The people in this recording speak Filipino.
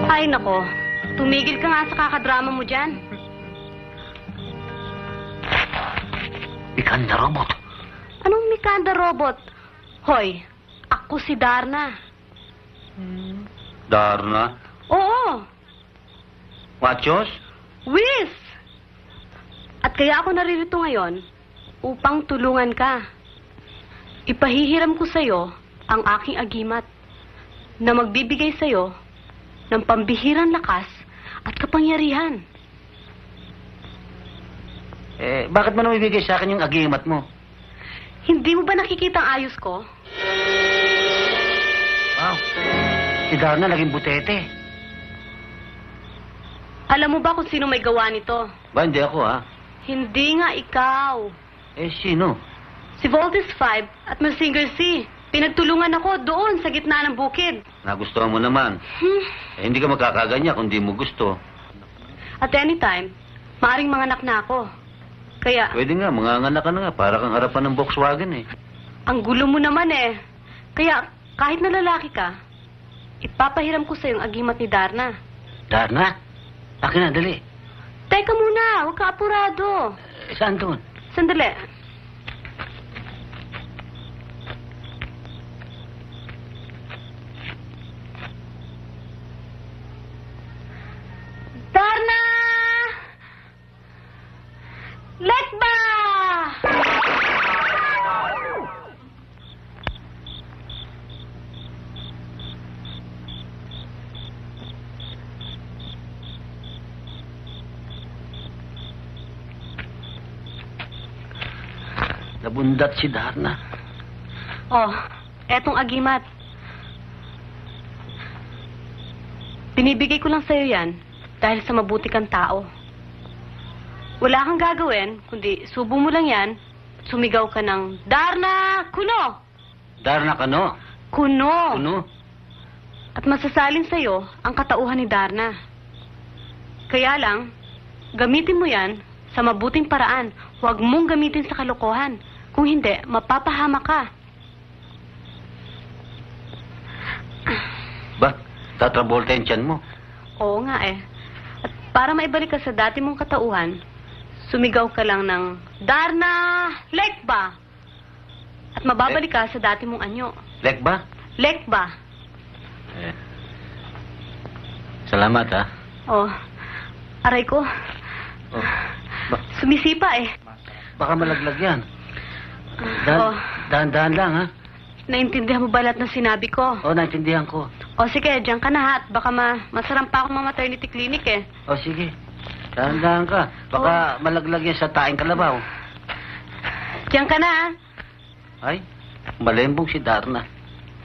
Ay, nako. Tumigil ka nga sa kakadrama mo dyan. Mikanda Robot. Anong Mikanda Robot? Hoy, ako si Darna. Darna? Oo, Wachos? Whiz! At kaya ako naririto ngayon upang tulungan ka. Ipahihiram ko sa'yo ang aking agimat na magbibigay sa'yo ng pambihirang lakas at kapangyarihan. Bakit mo naman ibigay sa akin yung agimat mo? Hindi mo ba nakikita ang ayos ko? Wow. Si Darna naging butete. Alam mo ba kung sino may gawa nito? Ba, hindi ako, ha? Hindi nga ikaw. Sino? Si Voltes 5 at Mersinger C. Pinagtulungan ako doon sa gitna ng bukid. Nagustuhan mo naman. Hindi ka makakaganya kung di mo gusto. At anytime, maaring manganak na ako. Kaya, Pwede nga, manganganak ka na nga. Para kang harapan ng Volkswagen, eh. ang gulo mo naman eh. Kaya, kahit na lalaki ka, ipapahiram ko sa'yo ang agimat ni Darna. Darna? Akin na, dali. Teka muna, huwag ka apurado. Saan doon? Sandali. Darna! Lekba! Nabundat si Darna. Oh, etong agimat. Binibigay ko lang sa'yo yan dahil sa mabuti kang tao. Wala kang gagawin, kundi subo mo lang yan, sumigaw ka ng, Darna! Kuno! Darna ka, no? Kuno! Ano? At masasalin sa'yo ang katauhan ni Darna. Kaya lang, gamitin mo yan sa mabuting paraan. Huwag mong gamitin sa kalokohan. Kung hindi, mapapahama ka. Ba, tatrabolta yung tiyan mo. Oo nga eh. At para maibalik ka sa dati mong katauhan, sumigaw ka lang ng, Darna! Lekba! At mababalik ka sa dati mong anyo. Lek ba? Lekba! Salamat, ha? Oh, aray ko. Oh. Sumisipa eh. Baka malaglag yan. Oh, Dahan-dahan lang, ha? naintindihan mo ba lahat ng sinabi ko? Oo, naintindihan ko. O sige, diyan ka na ha. At baka masarang pa akong maternity clinic eh. O, sige. Dahan-dahan ka. Baka malaglag yan sa taing kalabaw. Diyan ka na ha. Ay, malembong si Darna.